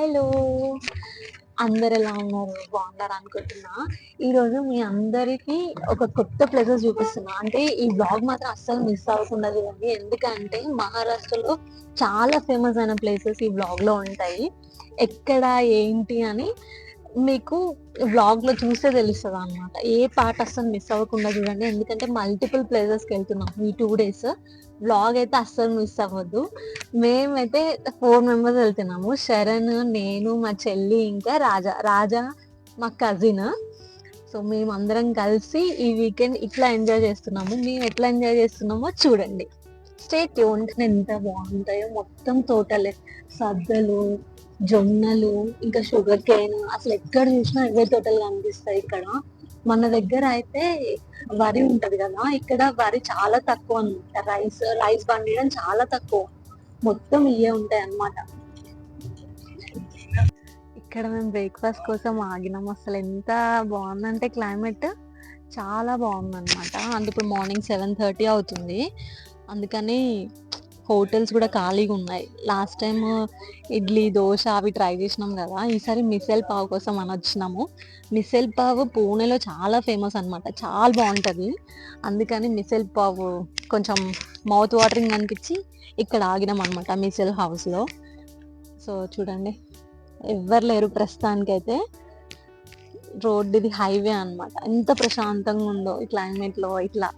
Hello! అందరు ఎలా ఉన్నారు? బాగున్నారు అనుకుంటున్నా. ఈరోజు మీ అందరికీ ఒక కొత్త ప్లేసెస్ చూపిస్తున్నా. అంటే ఈ వ్లాగ్ మాత్రం అస్సలు మిస్ అవ్వకుండా చూడండి. ఎందుకంటే మహారాష్ట్రలో చాలా ఫేమస్ అయిన ప్లేసెస్ ఈ వ్లాగ్‌లో ఉంటాయి. ఎక్కడ, ఏంటి అని మీకు వ్లాగ్‌లో చూస్తే తెలుస్తదనమాట. ఏ పార్ట్ అస్సలు మిస్ అవ్వకుండా చూడండి. ఎందుకంటే మల్టిపుల్ ప్లేసెస్‌కెళ్తున్నాం ఈ 2 డేస్. వ్లాగ్ అయితే అస్సలు మిస్ అవ్వద్దు. మేమైతే 4 మెంబర్స్ వెళ్తున్నాము. శరణ్, నేను, మా చెల్లి ఇంకా రాజా. రాజా మా కజిన్. సో మేమందరం కలిసి ఈ వీకెండ్ ఇట్లా ఎంజాయ్ చేస్తున్నాము. మేము ఎట్లా ఎంజాయ్ చేస్తున్నామో చూడండి. Stay tuned. ఎంత బాగుంటాయో మొత్తం తోటలే. సద్దలు, జొన్నలు, ఇంకా షుగర్ కేన్, అసలు ఎక్కడ చూసినా ఇవే తోటలు కనిపిస్తాయి ఇక్కడ. మన దగ్గర అయితే వరి ఉంటది కదా, ఇక్కడ వరి చాలా తక్కువ అనమాట. రైస్ పండియడం చాలా తక్కువ. మొత్తం ఇవే ఉంటాయి అన్నమాట. ఇక్కడ మేము బ్రేక్ఫాస్ట్ కోసం ఆగినాం. అసలు ఎంత బాగుందంటే క్లైమేట్ చాలా బాగుందన్నమాట. అంటే ఇప్పుడు మార్నింగ్ 7:30 అవుతుంది. అందుకని హోటల్స్ కూడా ఖాళీగా ఉన్నాయి. లాస్ట్ టైం ఇడ్లీ, దోశ అవి ట్రై చేసినాం కదా, ఈసారి మిసల్ పావ్ కోసం అని వచ్చినాము. మిసల్ పావ్ పూణేలో చాలా ఫేమస్ అనమాట, చాలా బాగుంటుంది. అందుకని మిసల్ పావ్ కొంచెం మౌత్ వాటరింగ్ అనిపించి ఇక్కడ ఆగినాం అనమాట మిసల్ హౌస్లో. సో చూడండి, ఎవ్వరు లేరు ప్రస్తుతానికైతే. రోడ్ ఇది హైవే అనమాట. ఎంత ప్రశాంతంగా ఉందో ఈ క్లైమేట్లో ఇట్లా.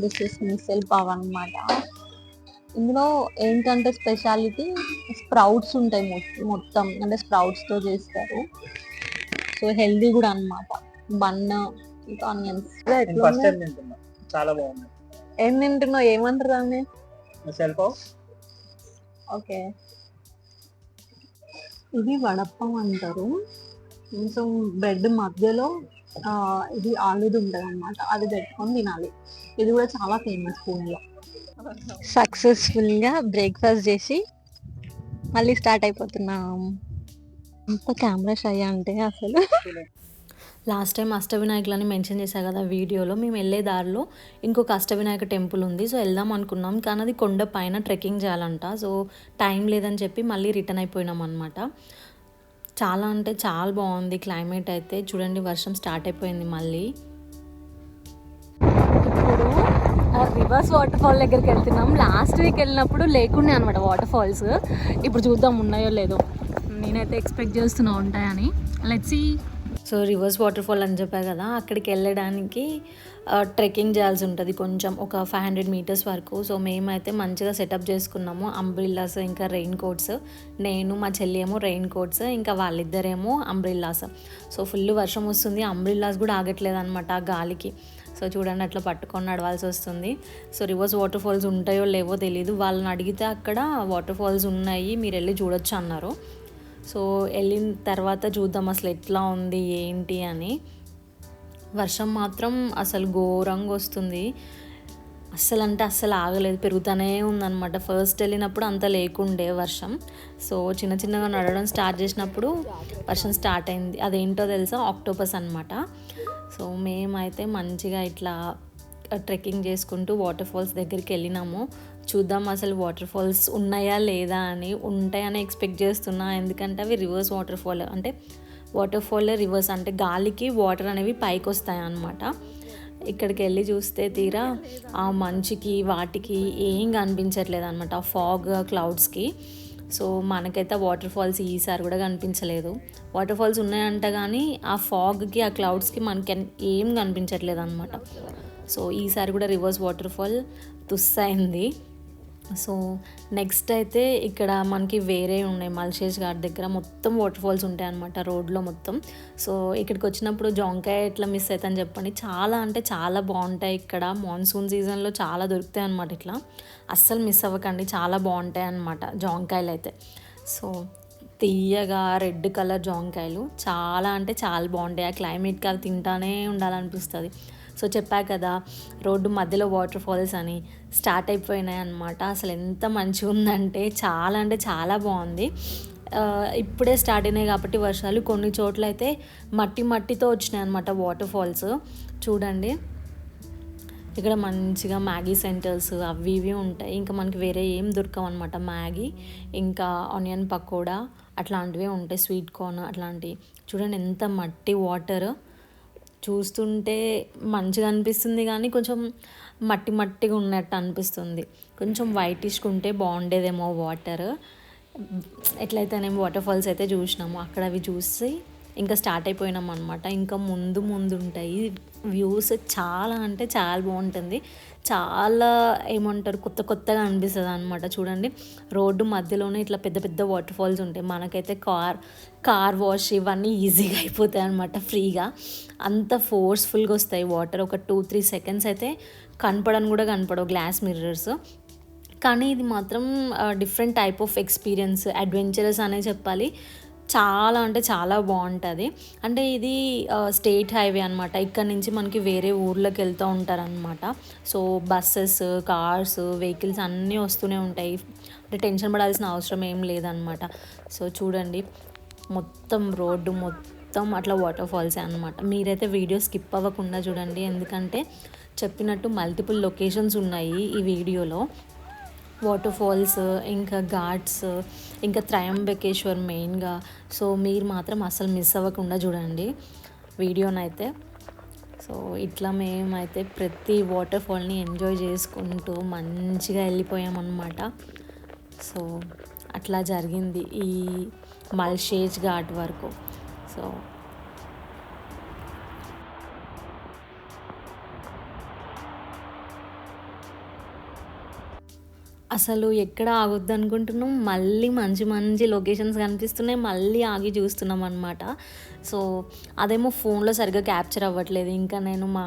దిస్ ఇస్ మిసల్ పావ్ అనమాట. ఇందులో ఏంటంటే స్పెషాలిటీ స్ప్రౌట్స్ ఉంటాయి. మొత్తం అంటే స్ప్రౌట్స్ తో చేస్తారు. సో హెల్దీ కూడా అనమాట. Bun, onions. చాలా బాగుంది. ఏం తింటున్నావు? ఏమంటారు దాన్ని? మిసల్ పావ్. ఓకే, ఇది వడప్పం అంటారు. కొంచెం బ్రెడ్ మధ్యలో ఇది ఆలుది ఉంటుంది అనమాట, అది పెట్టుకొని తినాలి. ఇది కూడా చాలా ఫేమస్ పూణేలో. సక్సెస్ఫుల్ గా బ్రేక్ఫాస్ట్ చేసి మళ్ళీ స్టార్ట్ అయిపోతున్నాం. ఇంత కెమెరా షై అంటే అసలు. లాస్ట్ టైం అష్టవినాయకులని మెన్షన్ చేశా కదా వీడియోలో. మేము వెళ్ళే దారిలో ఇంకొక అష్టవినాయక టెంపుల్ ఉంది. సో వెళ్దాం అనుకున్నాం, కానీ అది కొండ పైన ట్రెక్కింగ్ చేయాలంట. సో టైం లేదని చెప్పి మళ్ళీ రిటర్న్ అయిపోయినాం అనమాట. చాలా అంటే చాలా బాగుంది క్లైమేట్ అయితే. చూడండి, వర్షం స్టార్ట్ అయిపోయింది మళ్ళీ. ఇప్పుడు రివర్స్ వాటర్ ఫాల్ దగ్గరికి వెళ్తున్నాం. లాస్ట్ వీక్ వెళ్ళినప్పుడు లేకుండే అనమాట వాటర్ ఫాల్స్. ఇప్పుడు చూద్దాం ఉన్నాయో లేదో. నేనైతే ఎక్స్పెక్ట్ చేస్తున్నా ఉంటాయని. Let's see. So reverse waterfall అని చెప్పా కదా, అక్కడికి వెళ్ళడానికి ట్రెక్కింగ్ చేయాల్సి ఉంటుంది కొంచెం, ఒక 500 మీటర్స్ వరకు. సో మేమైతే మంచిగా సెటప్ చేసుకున్నాము. అంబ్రిల్లాస్, ఇంకా రెయిన్ కోట్స్. నేను, మా చెల్లి ఏమో రెయిన్ కోట్స్, ఇంకా వాళ్ళిద్దరేమో అంబ్రిల్లాస్. సో ఫుల్ వర్షం వస్తుంది, అంబ్రిల్లాస్ కూడా ఆగట్లేదు అనమాట ఆ గాలికి. సో చూడండి, అట్లా పట్టుకొని నడవాల్సి వస్తుంది. సో రివర్స్ వాటర్ ఫాల్స్ ఉంటాయో లేవో తెలీదు. వాళ్ళని అడిగితే అక్కడ వాటర్ ఫాల్స్ ఉన్నాయి, మీరు వెళ్ళి చూడొచ్చు అన్నారు. సో వెళ్ళిన తర్వాత చూద్దాం అసలు ఎట్లా ఉంది ఏంటి అని. వర్షం మాత్రం అసలు ఘోరంగా వస్తుంది. అస్సలు అంటే అస్సలు ఆగలేదు, పెరుగుతూనే ఉందన్నమాట. ఫస్ట్ వెళ్ళినప్పుడు అంత లేకుండే వర్షం. సో చిన్న చిన్నగా నడవడం స్టార్ట్ చేసినప్పుడు వర్షం స్టార్ట్ అయింది. అదేంటో తెలుసా? ఆక్టోపస్ అనమాట. సో మేమైతే మంచిగా ఇట్లా ట్రెక్కింగ్ చేసుకుంటూ వాటర్ ఫాల్స్ దగ్గరికి వెళ్ళినాము. చూద్దాం అసలు వాటర్ ఫాల్స్ ఉన్నాయా లేదా అని. ఉంటాయని ఎక్స్పెక్ట్ చేస్తున్నా, ఎందుకంటే అవి రివర్స్ వాటర్ ఫాల్. అంటే వాటర్ ఫాల్ రివర్స్ అంటే గాలికి వాటర్ అనేవి పైకి వస్తాయి అన్నమాట. ఇక్కడికి వెళ్ళి చూస్తే తీరా ఆ మంచుకి వాటికి ఏం కనిపించట్లేదు అనమాట, ఆ ఫాగ్ క్లౌడ్స్కి. సో మనకైతే వాటర్ ఫాల్స్ ఈసారి కూడా కనిపించలేదు. వాటర్ ఫాల్స్ ఉన్నాయంట కానీ ఆ ఫాగ్కి ఆ క్లౌడ్స్కి మనకి ఏం కనిపించట్లేదు అనమాట. సో ఈసారి కూడా రివర్స్ వాటర్ ఫాల్ తుస్సైంది. సో నెక్స్ట్ అయితే ఇక్కడ మనకి వేరే ఉన్నాయి. మల్షేష్ ఘాట్ దగ్గర మొత్తం వాటర్ ఫాల్స్ ఉంటాయి అన్నమాట రోడ్లో మొత్తం. సో ఇక్కడికి వచ్చినప్పుడు జాంకాయ ఎట్లా మిస్ అవుతాయని చెప్పండి. చాలా అంటే చాలా బాగుంటాయి ఇక్కడ. మాన్సూన్ సీజన్లో చాలా దొరుకుతాయి అన్నమాట. ఇట్లా అస్సలు మిస్ అవ్వకండి, చాలా బాగుంటాయి అన్నమాట జాంకాయలు అయితే. సో తీయగా రెడ్ కలర్ జాంకాయలు చాలా అంటే చాలా బాగుంటాయి. ఆ క్లైమేట్కి అవి తింటానే ఉండాలనిపిస్తుంది. సో చెప్పా కదా, రోడ్డు మధ్యలో వాటర్ ఫాల్స్ అని స్టార్ట్ అయిపోయినాయి అన్నమాట. అసలు ఎంత మంచిగా ఉందంటే చాలా అంటే చాలా బాగుంది. ఇప్పుడే స్టార్ట్ అయినాయి కాబట్టి వర్షాలు, కొన్ని చోట్ల అయితే మట్టితో వచ్చినాయి అన్నమాట వాటర్ ఫాల్స్. చూడండి ఇక్కడ మంచిగా మ్యాగీ సెంటర్స్ అవి ఇవి ఉంటాయి. ఇంకా మనకి వేరే ఏం దొరకవు అనమాట. మ్యాగీ ఇంకా ఆనియన్ పకోడా అట్లాంటివే ఉంటాయి, స్వీట్ కార్న్ అట్లాంటివి. చూడండి ఎంత మట్టి వాటర్, చూస్తుంటే మంచిగా అనిపిస్తుంది కానీ కొంచెం మట్టి మట్టిగా ఉన్నట్టు అనిపిస్తుంది. కొంచెం వైటిష్గా ఉంటే బాగుండేదేమో వాటర్. ఎట్లయితేనేమో వాటర్ ఫాల్స్ అయితే చూసినాము, అక్కడ అవి చూసి ఇంకా స్టార్ట్ అయిపోయినాం అనమాట. ఇంకా ముందు ముందు ఉంటాయి వ్యూస్, చాలా అంటే చాలా బాగుంటుంది. చాలా ఏమంటారు కొత్త కొత్తగా అనిపిస్తుంది అనమాట. చూడండి రోడ్డు మధ్యలోనే ఇట్లా పెద్ద పెద్ద వాటర్ ఫాల్స్ ఉంటాయి. మనకైతే కార్ వాష్ ఇవన్నీ ఈజీగా అయిపోతాయి అనమాట, ఫ్రీగా. అంత ఫోర్స్ఫుల్గా వస్తాయి వాటర్. ఒక 2-3 సెకండ్స్ అయితే కనపడని కూడా కనపడవు గ్లాస్ మిర్రర్స్. కానీ ఇది మాత్రం different type of experience, adventurous అనే చెప్పాలి. చాలా అంటే చాలా బాగుంటుంది. అంటే ఇది స్టేట్ హైవే అనమాట. ఇక్కడ నుంచి మనకి వేరే ఊర్లోకి వెళ్తూ ఉంటారనమాట. సో బస్సెస్, కార్స్, వెహికల్స్ అన్నీ వస్తూనే ఉంటాయి. అంటే టెన్షన్ పడాల్సిన అవసరం ఏం లేదనమాట. సో చూడండి మొత్తం రోడ్డు మొత్తం అట్లా వాటర్ ఫాల్సే అనమాట. మీరైతే వీడియో స్కిప్ అవ్వకుండా చూడండి, ఎందుకంటే చెప్పినట్టు మల్టిపుల్ లొకేషన్స్ ఉన్నాయి ఈ వీడియోలో. వాటర్ ఫాల్స్, ఇంకా ఘాట్స్, ఇంకా త్రయంబకేశ్వర్ మెయిన్గా. సో మీరు మాత్రం అసలు మిస్ అవ్వకుండా చూడండి వీడియోనైతే. సో ఇట్లా మేమైతే ప్రతి వాటర్ ఫాల్ని ఎంజాయ్ చేసుకుంటూ మంచిగా వెళ్ళిపోయామన్నమాట. సో అట్లా జరిగింది ఈ మల్షేజ్ ఘాట్ వరకు. సో అసలు ఎక్కడ ఆగొద్దు అనుకుంటున్నాం, మళ్ళీ మంచి మంచి లొకేషన్స్ కనిపిస్తున్నాయి, మళ్ళీ ఆగి చూస్తున్నాం అనమాట. సో అదేమో ఫోన్లో సరిగ్గా క్యాప్చర్ అవ్వట్లేదు. ఇంకా నేను మా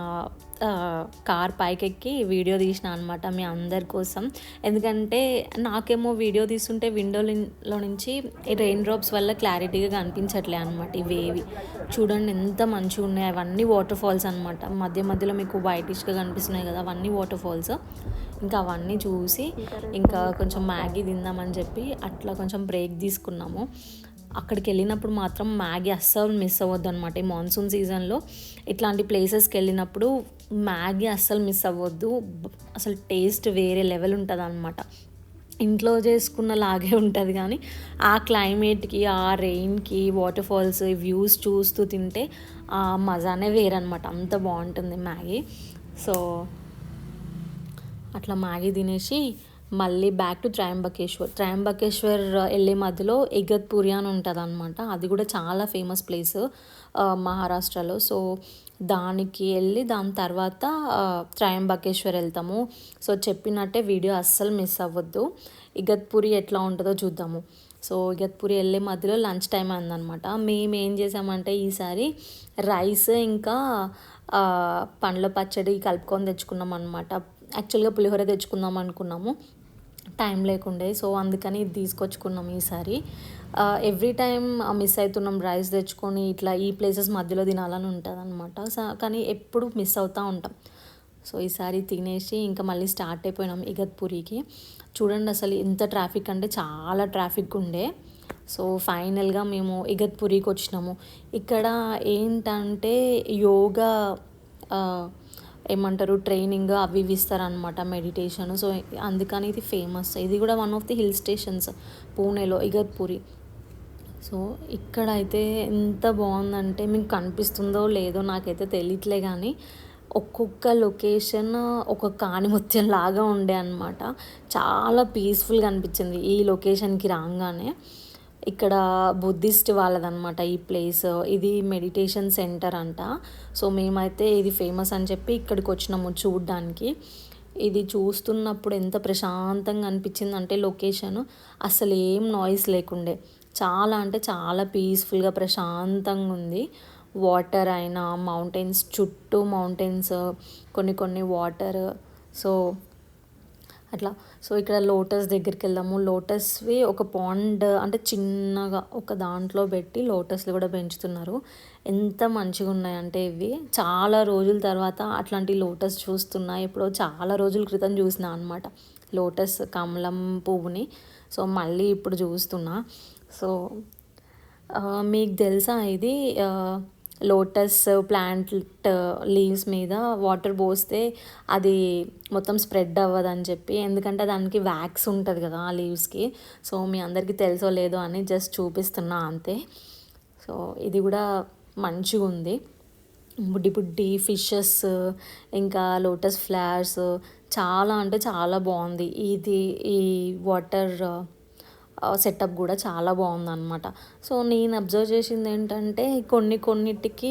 కార్ పైకెక్కి వీడియో తీసిన అనమాట మీ అందరి కోసం. ఎందుకంటే నాకేమో వీడియో తీస్తుంటే విండోలో నుంచి రెయిన్ డ్రాప్స్ వల్ల క్లారిటీగా కనిపించట్లే అనమాట ఇవేవి. చూడండి ఎంత మంచిగా ఉన్నాయి, అవన్నీ వాటర్ ఫాల్స్ అనమాట. మధ్య మధ్యలో మీకు వైటిష్గా కనిపిస్తున్నాయి కదా, అవన్నీ వాటర్ ఫాల్స్. ఇంకా అవన్నీ చూసి ఇంకా కొంచెం మ్యాగీ తిందామని చెప్పి అట్లా కొంచెం బ్రేక్ తీసుకున్నాము. అక్కడికి వెళ్ళినప్పుడు మాత్రం మ్యాగీ అస్సలు మిస్ అవ్వద్దు అనమాట. ఈ మాన్సూన్ సీజన్లో ఇట్లాంటి ప్లేసెస్కి వెళ్ళినప్పుడు మ్యాగీ అస్సలు మిస్ అవ్వద్దు. అసలు టేస్ట్ వేరే లెవెల్ ఉంటుంది అనమాట. ఇంట్లో చేసుకున్న లాగే ఉంటుంది కానీ ఆ క్లైమేట్కి, ఆ రెయిన్కి, వాటర్ ఫాల్స్, వ్యూస్ చూస్తూ తింటే ఆ మజానే వేరనమాట. అంత బాగుంటుంది మ్యాగీ. సో అట్లా మ్యాగీ తినేసి మళ్ళీ బ్యాక్ టు త్రయంబకేశ్వర్ వెళ్ళే మధ్యలో ఇగత్పురి అని ఉంటుంది అనమాట. అది కూడా చాలా ఫేమస్ ప్లేస్ మహారాష్ట్రలో. సో దానికి వెళ్ళి దాని తర్వాత త్రయంబకేశ్వర్ వెళ్తాము. సో చెప్పినట్టే వీడియో అస్సలు మిస్ అవ్వద్దు. ఇగత్పురి ఎట్లా ఉంటుందో చూద్దాము. సో ఇగత్పురి వెళ్ళే మధ్యలో లంచ్ టైం అయిందనమాట. మేము ఏం చేసామంటే ఈసారి రైస్ ఇంకా పండ్ల పచ్చడి కలుపుకొని తెచ్చుకున్నాం అనమాట. యాక్చువల్గా పులిహోర తెచ్చుకుందాం అనుకున్నాము, టైం లేకుండే. సో అందుకని ఇది తీసుకొచ్చుకున్నాం ఈసారి. ఎవ్రీ టైం మిస్ అవుతున్నాం రైస్ తెచ్చుకొని ఇట్లా ఈ ప్లేసెస్ మధ్యలో తినాలని ఉంటుంది అనమాట. కానీ ఎప్పుడు మిస్ అవుతూ ఉంటాం. సో ఈసారి తినేసి ఇంకా మళ్ళీ స్టార్ట్ అయిపోయినాం ఇగత్పురికి. చూడండి అసలు ఎంత ట్రాఫిక్ అంటే చాలా ట్రాఫిక్ ఉండే. సో ఫైనల్గా మేము ఇగత్పురికి వచ్చినాము. ఇక్కడ ఏంటంటే యోగా ఏమంటారు ట్రైనింగ్ అవి ఇవి ఇస్తారనమాట, మెడిటేషన్. సో అందుకని ఇది ఫేమస్. ఇది కూడా one of the hill stations పూణేలో, ఇగత్పురి. సో ఇక్కడైతే ఎంత బాగుందంటే మీకు కనిపిస్తుందో లేదో నాకైతే తెలియట్లే కానీ ఒక్కొక్క లొకేషన్ ఒక్కొక్క ఆణిముత్యం లాగా ఉండే అనమాట. చాలా పీస్ఫుల్గా అనిపించింది ఈ లొకేషన్కి రాగానే. ఇక్కడ బుద్ధిస్ట్ వాళ్ళదనమాట ఈ ప్లేస్. ఇది మెడిటేషన్ సెంటర్ అంట. సో మేమైతే ఇది ఫేమస్ అని చెప్పి ఇక్కడికి వచ్చినాము చూడ్డానికి. ఇది చూస్తున్నప్పుడు ఎంత ప్రశాంతంగా అనిపించింది అంటే లొకేషన్ అసలు ఏం నాయిస్ లేకుండే, చాలా అంటే చాలా పీస్ఫుల్గా ప్రశాంతంగా ఉంది. వాటర్ అయినా, మౌంటైన్స్, చుట్టూ మౌంటైన్స్, కొన్ని కొన్ని వాటర్. సో అట్లా. సో ఇక్కడ లోటస్ దగ్గరికి వెళ్దాము. లోటస్వి ఒక పాండ్ అంటే చిన్నగా ఒక దాంట్లో పెట్టి లోటస్లు కూడా పెంచుతున్నారు. ఎంత మంచిగా ఉన్నాయంటే ఇవి. చాలా రోజుల తర్వాత అట్లాంటి లోటస్ చూస్తున్నా. ఎప్పుడో చాలా రోజుల క్రితం చూసిన అనమాట లోటస్ కమలం పువ్వుని. సో మళ్ళీ ఇప్పుడు చూస్తున్నా. సో మీకు తెలుసా ఇది లోటస్ ప్లాంట్ లీవ్స్ మీద వాటర్ పోస్తే అది మొత్తం స్ప్రెడ్ అవ్వదని చెప్పి, ఎందుకంటే దానికి వ్యాక్స్ ఉంటుంది కదా ఆ లీవ్స్కి. సో మీ అందరికీ తెలుసో లేదో అని జస్ట్ చూపిస్తున్నా అంతే. సో ఇది కూడా మంచిగా ఉంది. బుడ్డి బుడ్డి ఫిషెస్, ఇంకా లోటస్ ఫ్లవర్స్, చాలా అంటే చాలా బాగుంది. ఈ వాటర్ సెటప్ కూడా చాలా బాగుందన్నమాట. సో నేను అబ్జర్వ్ చేసింది ఏంటంటే కొన్నిటికి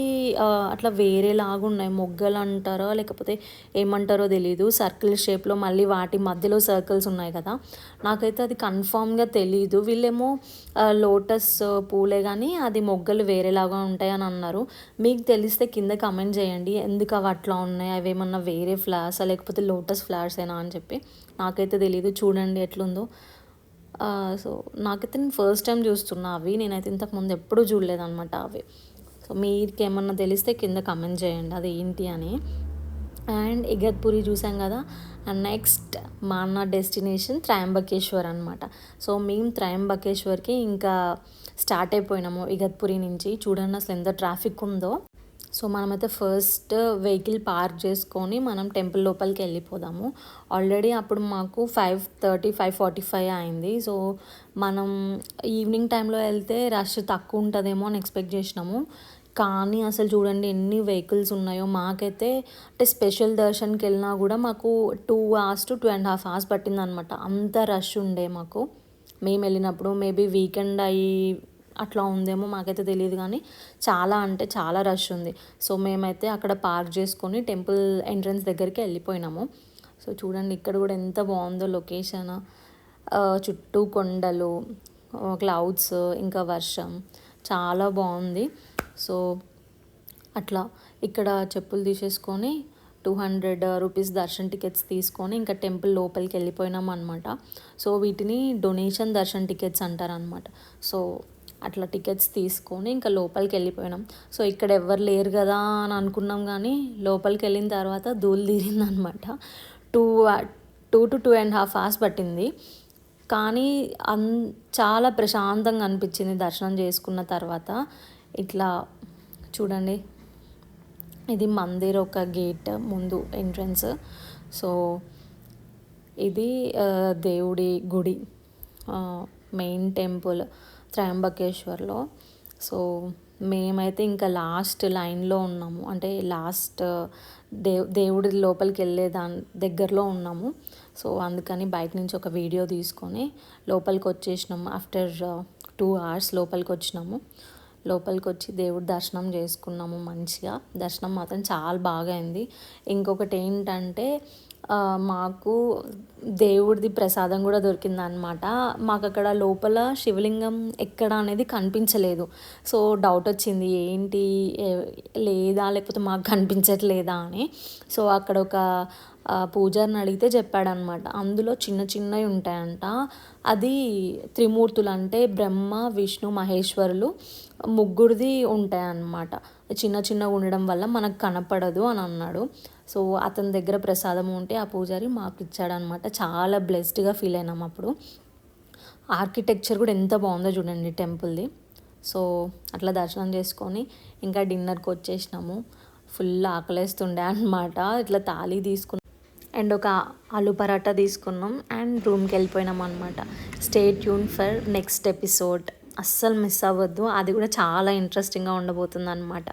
అట్లా వేరేలాగా ఉన్నాయి. మొగ్గలు అంటారో లేకపోతే ఏమంటారో తెలీదు. సర్కిల్ షేప్లో మళ్ళీ వాటి మధ్యలో సర్కిల్స్ ఉన్నాయి కదా, నాకైతే అది కన్ఫామ్గా తెలీదు. వీళ్ళేమో లోటస్ పూలే కానీ అది మొగ్గలు వేరేలాగా ఉంటాయి అని అన్నారు. మీకు తెలిస్తే కింద కమెంట్ చేయండి, ఎందుకు అవి అట్లా ఉన్నాయి, అవి ఏమన్నా వేరే ఫ్లవర్సా లేకపోతే లోటస్ ఫ్లవర్సేనా అని చెప్పి. నాకైతే తెలీదు. చూడండి ఎట్లుందో. సో నాకైతే నేను ఫస్ట్ టైం చూస్తున్నా అవి. నేనైతే ఇంతకుముందు ఎప్పుడూ చూడలేదన్నమాట అవి. సో మీకు ఏమన్నా తెలిస్తే కింద కమెంట్ చేయండి అది ఏంటి అని. అండ్ ఇగత్పురి చూసాం కదా. అండ్ నెక్స్ట్ మన డెస్టినేషన్ త్రయంబకేశ్వర్ అనమాట. సో మేము త్రయంబకేశ్వర్కి ఇంకా స్టార్ట్ అయిపోయినాము ఇగత్పురి నుంచి. చూడండి అసలు ఎంత ట్రాఫిక్ ఉందో. సో మనమైతే ఫస్ట్ వెహికల్ పార్క్ చేసుకొని మనం టెంపుల్ లోపలికి వెళ్ళిపోదాము. ఆల్రెడీ అప్పుడు మాకు 5:30 5:45 అయింది. సో మనం ఈవినింగ్ టైంలో వెళ్తే రష్ తక్కువ ఉంటుందేమో అని ఎక్స్పెక్ట్ చేసినాము. కానీ అసలు చూడండి ఎన్ని వెహికల్స్ ఉన్నాయో. మాకైతే అంటే స్పెషల్ దర్శన్కి వెళ్ళినా కూడా మాకు 2 hours to 2.5 hours పట్టిందనమాట. అంత రష్ ఉండే మాకు మేము వెళ్ళినప్పుడు. మేబీ వీకెండ్ అయ్యి అట్లా ఉందేమో, మాకైతే తెలియదు. కానీ చాలా అంటే చాలా రష్ ఉంది. సో మేమైతే అక్కడ పార్క్ చేసుకొని టెంపుల్ ఎంట్రన్స్ దగ్గరికి వెళ్ళిపోయినాము. సో చూడండి ఇక్కడ కూడా ఎంత బాగుందో లొకేషన్. చుట్టూ కొండలు, క్లౌడ్స్, ఇంకా వర్షం, చాలా బాగుంది. సో అట్లా ఇక్కడ చెప్పులు తీసేసుకొని 200 రూపీస్ దర్శన్ టికెట్స్ తీసుకొని ఇంకా టెంపుల్ లోపలికి వెళ్ళిపోయినాం అనమాట. సో వీటిని డొనేషన్ దర్శన్ టికెట్స్ అంటారనమాట. సో అట్లా టికెట్స్ తీసుకొని ఇంకా లోపలికి వెళ్ళిపోయినాం. సో ఇక్కడ ఎవరు లేరు కదా అని అనుకున్నాం, కానీ లోపలికి వెళ్ళిన తర్వాత ధూళి తీరిందనమాట. 2 to 2.5 hours పట్టింది. కానీ చాలా ప్రశాంతంగా అనిపించింది దర్శనం చేసుకున్న తర్వాత. ఇట్లా చూడండి, ఇది మందిర్ ఒక గేట్ ముందు ఎంట్రన్స్. సో ఇది దేవుడి గుడి, మెయిన్ టెంపుల్ త్రయంబకేశ్వర్లో. సో మేమైతే ఇంకా లాస్ట్ లైన్లో ఉన్నాము, అంటే లాస్ట్ దేవుడి లోపలికి వెళ్ళే దగ్గరలో ఉన్నాము. సో అందుకని బయట నుంచి ఒక వీడియో తీసుకొని లోపలికి వచ్చేసినాము. ఆఫ్టర్ 2 hours లోపలికి వచ్చినాము. లోపలికి వచ్చి దేవుడి దర్శనం చేసుకున్నాము. మంచిగా దర్శనం మాత్రం చాలా బాగా అయింది. ఇంకొకటి ఏంటంటే మాకు దేవుడిది ప్రసాదం కూడా దొరికిందనమాట. మాకు అక్కడ లోపల శివలింగం ఎక్కడ అనేది కనిపించలేదు. సో డౌట్ వచ్చింది, ఏంటి లేదా లేకపోతే మాకు కనిపించట్లేదా అని. సో అక్కడ ఒక పూజారిని అడిగితే చెప్పాడనమాట, అందులో చిన్న చిన్నవి ఉంటాయంట. అది త్రిమూర్తులు, అంటే బ్రహ్మ విష్ణు మహేశ్వరులు ముగ్గురిది ఉంటాయన్నమాట. చిన్న చిన్నగా ఉండడం వల్ల మనకు కనపడదు అని అన్నాడు. సో అతని దగ్గర ప్రసాదం ఉంటే ఆ పూజారి మాకు ఇచ్చాడనమాట. చాలా బ్లెస్డ్గా ఫీల్ అయినాం అప్పుడు. ఆర్కిటెక్చర్ కూడా ఎంత బాగుందో చూడండి టెంపుల్ది. సో అట్లా దర్శనం చేసుకొని ఇంకా డిన్నర్కి వచ్చేసినాము. ఫుల్ ఆకలేస్తుండే అనమాట. ఇట్లా థాలీ తీసుకున్నాం అండ్ ఒక ఆలు పరాటా తీసుకున్నాం అండ్ రూమ్కి వెళ్ళిపోయినాం అనమాట. Stay tune for next episode. అస్సలు మిస్ అవ్వద్దు, అది కూడా చాలా ఇంట్రెస్టింగ్గా ఉండబోతుంది అనమాట.